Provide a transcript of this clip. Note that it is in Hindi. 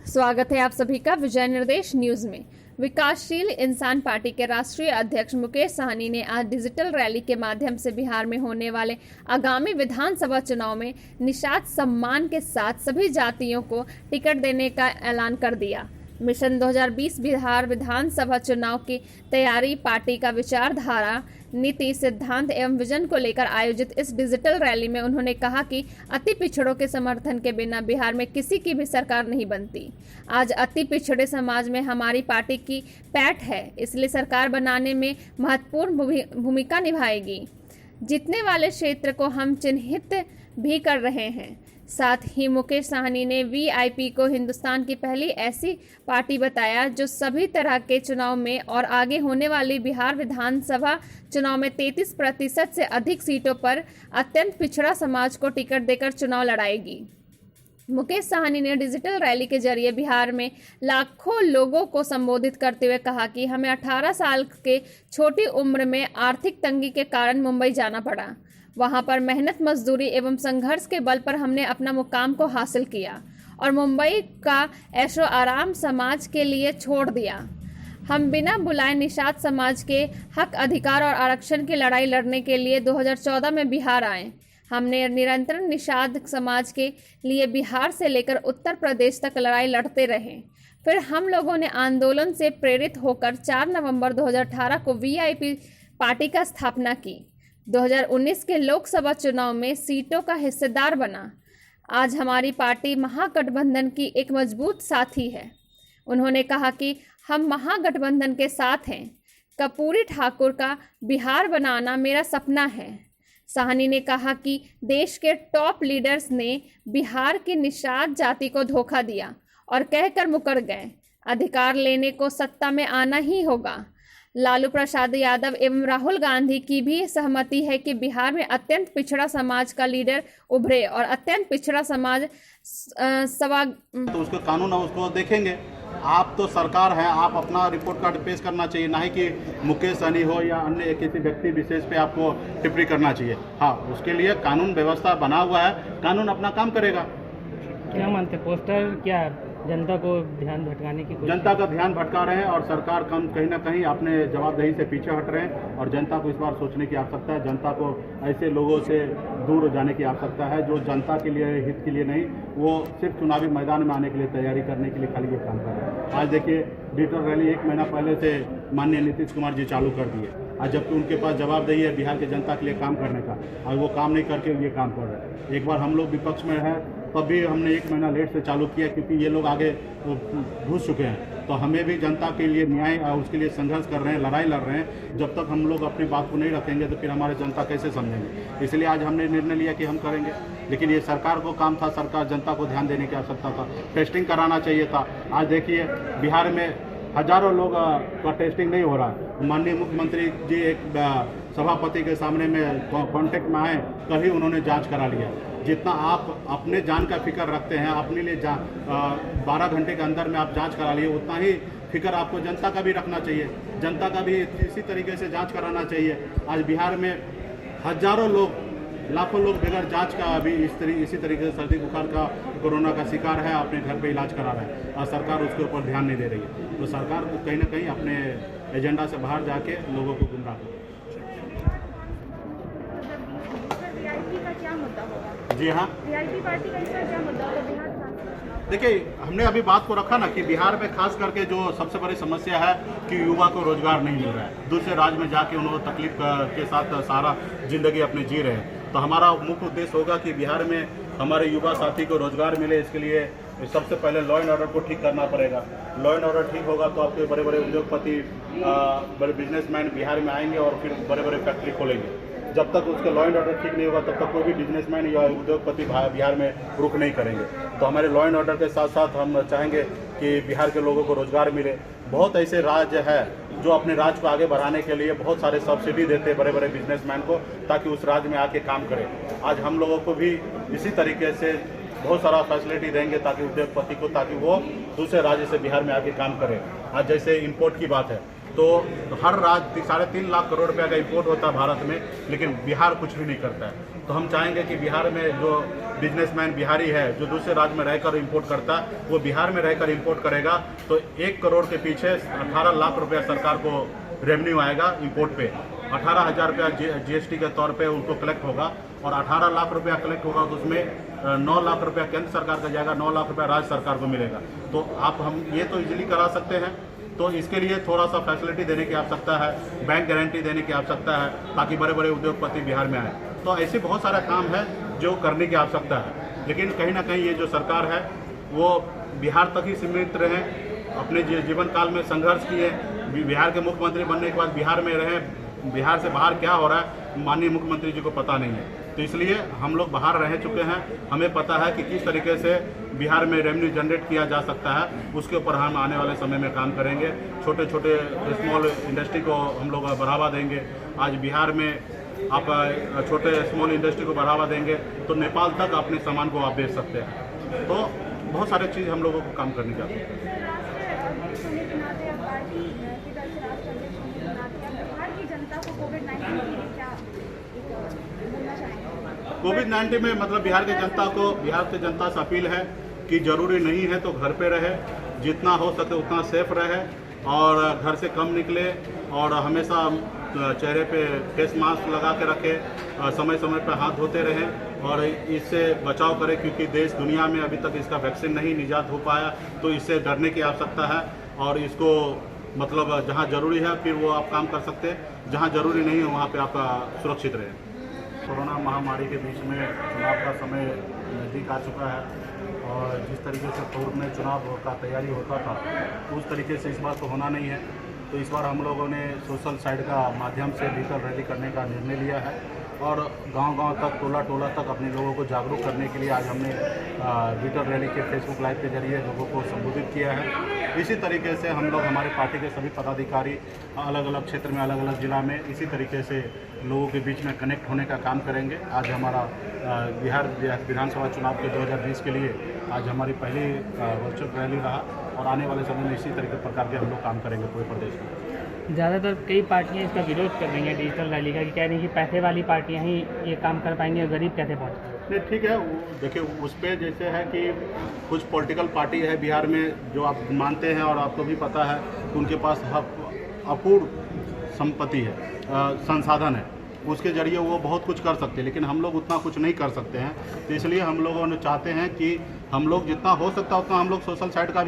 स्वागत है आप सभी का विजय निर्देश न्यूज में। विकासशील इंसान पार्टी के राष्ट्रीय अध्यक्ष मुकेश सहनी ने आज डिजिटल रैली के माध्यम से बिहार में होने वाले आगामी विधानसभा चुनाव में निषाद सम्मान के साथ सभी जातियों को टिकट देने का ऐलान कर दिया। मिशन 2020 बिहार विधानसभा चुनाव की तैयारी, पार्टी का विचारधारा, नीति, सिद्धांत एवं विजन को लेकर आयोजित इस डिजिटल रैली में उन्होंने कहा कि अति पिछड़ों के समर्थन के बिना बिहार में किसी की भी सरकार नहीं बनती। आज अति पिछड़े समाज में हमारी पार्टी की पैठ है, इसलिए सरकार बनाने में महत्वपूर्ण भूमिका निभाएगी। जीतने वाले क्षेत्र को हम चिन्हित भी कर रहे हैं। साथ ही मुकेश सहनी ने वीआईपी को हिंदुस्तान की पहली ऐसी पार्टी बताया जो सभी तरह के चुनाव में और आगे होने वाली बिहार विधानसभा चुनाव में 33% से अधिक सीटों पर अत्यंत पिछड़ा समाज को टिकट देकर चुनाव लड़ाएगी। मुकेश सहनी ने डिजिटल रैली के जरिए बिहार में लाखों लोगों को संबोधित करते हुए कहा कि हमें 18 साल के छोटी उम्र में आर्थिक तंगी के कारण मुंबई जाना पड़ा। वहां पर मेहनत, मजदूरी एवं संघर्ष के बल पर हमने अपना मुकाम को हासिल किया और मुंबई का ऐशो आराम समाज के लिए छोड़ दिया। हम बिना बुलाए निषाद समाज के हक, अधिकार और आरक्षण की लड़ाई लड़ने के लिए 2014 में बिहार आए। हमने निरंतर निषाद समाज के लिए बिहार से लेकर उत्तर प्रदेश तक लड़ाई लड़ते रहे। फिर हम लोगों ने आंदोलन से प्रेरित होकर 4 नवंबर 2018 को वीआईपी पार्टी का स्थापना की। 2019 के लोकसभा चुनाव में सीटों का हिस्सेदार बना। आज हमारी पार्टी महागठबंधन की एक मजबूत साथी है। उन्होंने कहा कि हम महागठबंधन के साथ हैं। कर्पूरी ठाकुर का बिहार बनाना मेरा सपना है। सहनी ने कहा कि देश के टॉप लीडर्स ने बिहार की निषाद जाति को धोखा दिया और कहकर मुकर गए। अधिकार लेने को सत्ता में आना ही होगा। लालू प्रसाद यादव एवं राहुल गांधी की भी सहमति है कि बिहार में अत्यंत पिछड़ा समाज का लीडर उभरे और अत्यंत पिछड़ा समाज तो उसका कानून है, उसको देखेंगे। आप तो सरकार हैं, आप अपना रिपोर्ट कार्ड पेश करना चाहिए, ना ही कि मुकेश सहनी हो या अन्य किसी व्यक्ति विशेष पे आपको टिप्पणी करना चाहिए। हाँ, उसके लिए कानून व्यवस्था बना हुआ है, कानून अपना काम करेगा। क्या मानते, पोस्टर क्या जनता को ध्यान भटकाने की कोशिश? जनता का ध्यान भटका रहे हैं और सरकार कहीं ना कहीं अपने जवाबदेही से पीछे हट रहे हैं और जनता को इस बार सोचने की आवश्यकता है। जनता को ऐसे लोगों से दूर जाने की आवश्यकता है जो जनता के लिए, हित के लिए नहीं, वो सिर्फ चुनावी मैदान में आने के लिए, तैयारी करने के लिए खाली ये काम कर रहे हैं। आज देखिए, डिजिटल रैली 1 महीना पहले से माननीय नीतीश कुमार जी चालू कर दिए। आज जबकि उनके पास जवाबदेही है बिहार के जनता के लिए काम करने का, और वो काम नहीं करके ये काम कर रहे हैं। एक बार हम लोग विपक्ष में हैं तब भी हमने 1 महीना लेट से चालू किया क्योंकि ये लोग आगे घुस चुके हैं। तो हमें भी जनता के लिए न्याय और उसके लिए संघर्ष कर रहे हैं, लड़ाई लड़ रहे हैं। जब तक हम लोग अपनी बात को नहीं रखेंगे तो फिर हमारे जनता कैसे समझेंगे। इसलिए आज हमने निर्णय लिया कि हम करेंगे, लेकिन ये सरकार को काम था, सरकार जनता को ध्यान देने की आवश्यकता था, टेस्टिंग कराना चाहिए था। आज देखिए, बिहार में हजारों लोग का टेस्टिंग नहीं हो रहा है। माननीय मुख्यमंत्री जी एक सभापति के सामने में कांटेक्ट में आए, कभी उन्होंने जांच करा लिया। जितना आप अपने जान का फिक्र रखते हैं, अपने लिए 12 घंटे के अंदर में आप जांच करा लिए, उतना ही फिक्र आपको जनता का भी रखना चाहिए। जनता का भी इसी तरीके से जांच कराना चाहिए। आज बिहार में हजारों लोग, लाखों लोग बगैर जांच का अभी इसी तरीके से सर्दी बुखार का, कोरोना का शिकार है, अपने घर पे इलाज करा रहे हैं और सरकार उसके ऊपर ध्यान नहीं दे रही है। तो सरकार को कहीं ना कहीं अपने एजेंडा से बाहर जाके लोगों को गुमराह करे। जी हाँ, वीआईपी पार्टी का इसका क्या मुद्दा होगा बिहार? देखिए, हमने अभी बात को रखा ना कि बिहार में खास करके जो सबसे बड़ी समस्या है कि युवा को रोजगार नहीं मिल रहा है। दूसरे राज्य में जाके उन्होंने तकलीफ के साथ सारा जिंदगी अपनी जी रहे हैं। तो हमारा मुख्य उद्देश्य होगा कि बिहार में हमारे युवा साथी को रोजगार मिले। इसके लिए सबसे पहले लॉ एंड ऑर्डर को ठीक करना पड़ेगा। लॉ एंड ऑर्डर ठीक होगा तो आपके बड़े बड़े उद्योगपति, बड़े बिजनेसमैन बिहार में आएंगे और फिर बड़े बड़े फैक्ट्री खोलेंगे। जब तक उसका लॉ एंड ऑर्डर ठीक नहीं होगा तब तक कोई भी बिजनेसमैन या उद्योगपति बिहार में रुक नहीं करेंगे। तो हमारे लॉ एंड ऑर्डर के साथ साथ हम चाहेंगे कि बिहार के लोगों को रोजगार मिले। बहुत ऐसे राज्य है जो अपने राज्य को आगे बढ़ाने के लिए बहुत सारे सब्सिडी देते हैं बड़े बड़े बिजनेसमैन को, ताकि उस राज्य में आके काम करें। आज हम लोगों को भी इसी तरीके से बहुत सारा फैसिलिटी देंगे ताकि उद्योगपति को, ताकि वो दूसरे राज्य से बिहार में आके काम करें। आज जैसे इम्पोर्ट की बात है, तो हर राज्य 3.5 लाख करोड़ रुपया का इम्पोर्ट होता है भारत में, लेकिन बिहार कुछ भी नहीं करता है। तो हम चाहेंगे कि बिहार में जो बिजनेसमैन बिहारी है जो दूसरे राज्य में रहकर इंपोर्ट करता है वो बिहार में रहकर इंपोर्ट करेगा, तो 1 करोड़ के पीछे 18 लाख रुपया सरकार को रेवेन्यू आएगा इंपोर्ट पे। 18,000 रुपया GST के तौर पे उनको कलेक्ट होगा और 18 लाख रुपया कलेक्ट होगा तो उसमें 9 लाख रुपया केंद्र सरकार का जाएगा, 9 लाख रुपया राज्य सरकार को मिलेगा। तो आप हम ये तो इजीली करा सकते हैं। तो इसके लिए थोड़ा सा फैसिलिटी देने की आवश्यकता है, बैंक गारंटी देने की आवश्यकता है ताकि बड़े बड़े उद्योगपति बिहार में आए। तो ऐसे बहुत सारा काम है जो करने की आवश्यकता है, लेकिन कहीं ना कहीं ये जो सरकार है वो बिहार तक ही सीमित रहे। अपने जीवन काल में संघर्ष किए, बिहार के मुख्यमंत्री बनने के बाद बिहार में रहे, बिहार से बाहर क्या हो रहा है माननीय मुख्यमंत्री जी को पता नहीं है। तो इसलिए हम लोग बाहर रह चुके हैं, हमें पता है कि किस तरीके से बिहार में रेवेन्यू जनरेट किया जा सकता है। उसके ऊपर हम आने वाले समय में काम करेंगे। छोटे छोटे स्मॉल इंडस्ट्री को हम लोग बढ़ावा देंगे। आज बिहार में आप छोटे स्मॉल इंडस्ट्री को बढ़ावा देंगे तो नेपाल तक अपने सामान को आप बेच सकते हैं। तो बहुत सारे चीज़ हम लोगों को काम करने का कोविड-19 में मतलब बिहार की जनता से अपील है कि जरूरी नहीं है तो घर पे रहे, जितना हो सके उतना सेफ रहे और घर से कम निकले और हमेशा चेहरे पे फेस मास्क लगा के रखे, समय समय पर हाथ धोते रहें और इससे बचाव करें, क्योंकि देश दुनिया में अभी तक इसका वैक्सीन नहीं निजात हो पाया। तो इससे डरने की आवश्यकता है और इसको मतलब जहाँ ज़रूरी है फिर वो आप काम कर सकते हैं, जहाँ ज़रूरी नहीं है वहाँ पे आप सुरक्षित रहें। कोरोना महामारी के बीच में चुनाव का समय नज़दीक आ चुका है और जिस तरीके से पूर्व में चुनाव का तैयारी होता था उस तरीके से इस बार तो होना नहीं है। तो इस बार हम लोगों ने सोशल साइड का माध्यम से डिजिटल रैली करने का निर्णय लिया है और गांव-गांव तक, टोला-टोला तक अपने लोगों को जागरूक करने के लिए आज हमने डिजिटल रैली के फेसबुक लाइव के जरिए लोगों को संबोधित किया है। इसी तरीके से हम लोग हमारे पार्टी के सभी पदाधिकारी अलग अलग क्षेत्र में, अलग अलग जिला में इसी तरीके से लोगों के बीच में कनेक्ट होने का काम करेंगे। आज हमारा बिहार विधानसभा चुनाव के 2020 के लिए आज हमारी पहली वर्चुअल रैली रहा और आने वाले समय में इसी तरीके प्रकार के हम लोग काम करेंगे पूरे प्रदेश में। ज़्यादातर कई पार्टियां इसका विरोध कर रही हैं डिजिटल रैली का, कि कह रही हैं कि पैसे वाली पार्टियां ही ये काम कर पाएंगी और गरीब कैसे पहुँच। नहीं, ठीक है, देखिए उस पर जैसे है कि कुछ पॉलिटिकल पार्टी है बिहार में जो आप मानते हैं और आपको भी पता है कि उनके पास अपूर्ण संपत्ति है, संसाधन है, उसके जरिए वो बहुत कुछ कर सकते हैं, लेकिन हम लोग उतना कुछ नहीं कर सकते हैं। तो इसलिए हम लोगों ने चाहते हैं कि हम लोग जितना हो सकता है उतना हम लोग सोशल साइड का